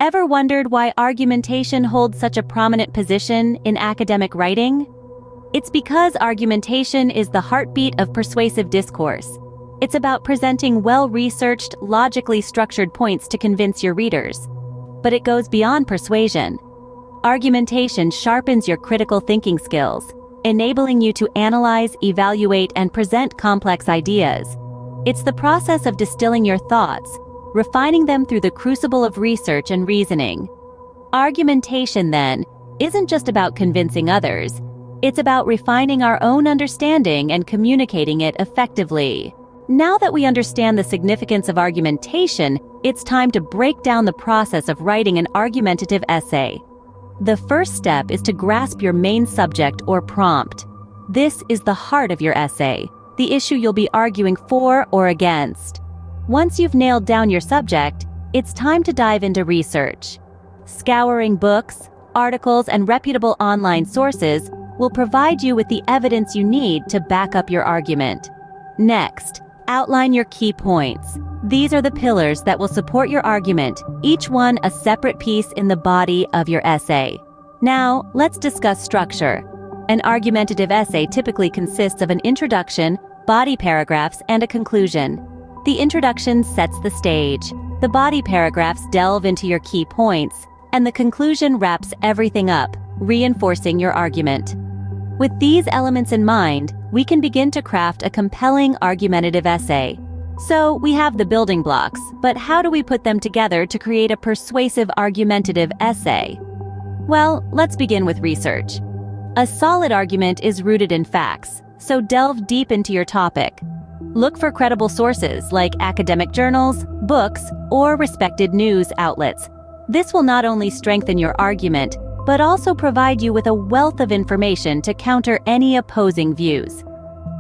Ever wondered why argumentation holds such a prominent position in academic writing? It's because argumentation is the heartbeat of persuasive discourse. It's about presenting well-researched, logically structured points to convince your readers. But it goes beyond persuasion. Argumentation sharpens your critical thinking skills, enabling you to analyze, evaluate, and present complex ideas. It's the process of distilling your thoughts, refining them through the crucible of research and reasoning. Argumentation, then, isn't just about convincing others. It's about refining our own understanding and communicating it effectively. Now that we understand the significance of argumentation, it's time to break down the process of writing an argumentative essay. The first step is to grasp your main subject or prompt. This is the heart of your essay, the issue you'll be arguing for or against. Once you've nailed down your subject, it's time to dive into research. Scouring books, articles, and reputable online sources will provide you with the evidence you need to back up your argument. Next, outline your key points. These are the pillars that will support your argument, each one a separate piece in the body of your essay. Now, let's discuss structure. An argumentative essay typically consists of an introduction, body paragraphs, and a conclusion. The introduction sets the stage, the body paragraphs delve into your key points, and the conclusion wraps everything up, reinforcing your argument. With these elements in mind, we can begin to craft a compelling argumentative essay. So, we have the building blocks, but how do we put them together to create a persuasive argumentative essay? Well, let's begin with research. A solid argument is rooted in facts, so delve deep into your topic. Look for credible sources like academic journals, books, or respected news outlets. This will not only strengthen your argument, but also provide you with a wealth of information to counter any opposing views.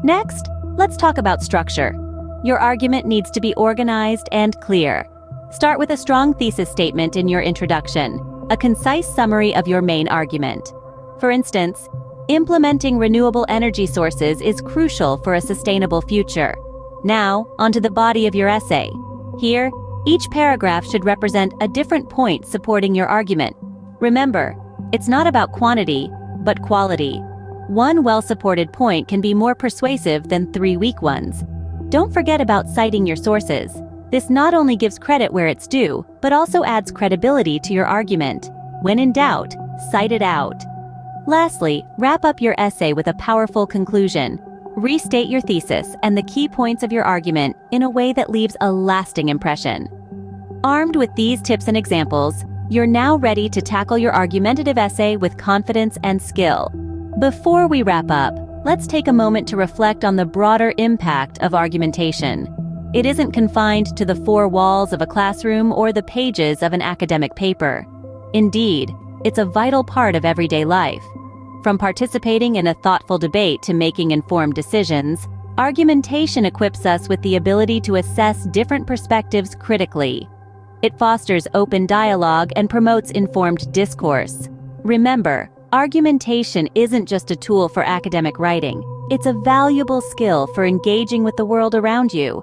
Next, let's talk about structure. Your argument needs to be organized and clear. Start with a strong thesis statement in your introduction, a concise summary of your main argument. For instance, implementing renewable energy sources is crucial for a sustainable future. Now, onto the body of your essay. Here, each paragraph should represent a different point supporting your argument. Remember, it's not about quantity, but quality. One well-supported point can be more persuasive than 3 weak ones. Don't forget about citing your sources. This not only gives credit where it's due, but also adds credibility to your argument. When in doubt, cite it out. Lastly, wrap up your essay with a powerful conclusion. Restate your thesis and the key points of your argument in a way that leaves a lasting impression. Armed with these tips and examples, you're now ready to tackle your argumentative essay with confidence and skill. Before we wrap up, let's take a moment to reflect on the broader impact of argumentation. It isn't confined to the 4 walls of a classroom or the pages of an academic paper. Indeed, it's a vital part of everyday life. From participating in a thoughtful debate to making informed decisions, argumentation equips us with the ability to assess different perspectives critically. It fosters open dialogue and promotes informed discourse. Remember, argumentation isn't just a tool for academic writing. It's a valuable skill for engaging with the world around you.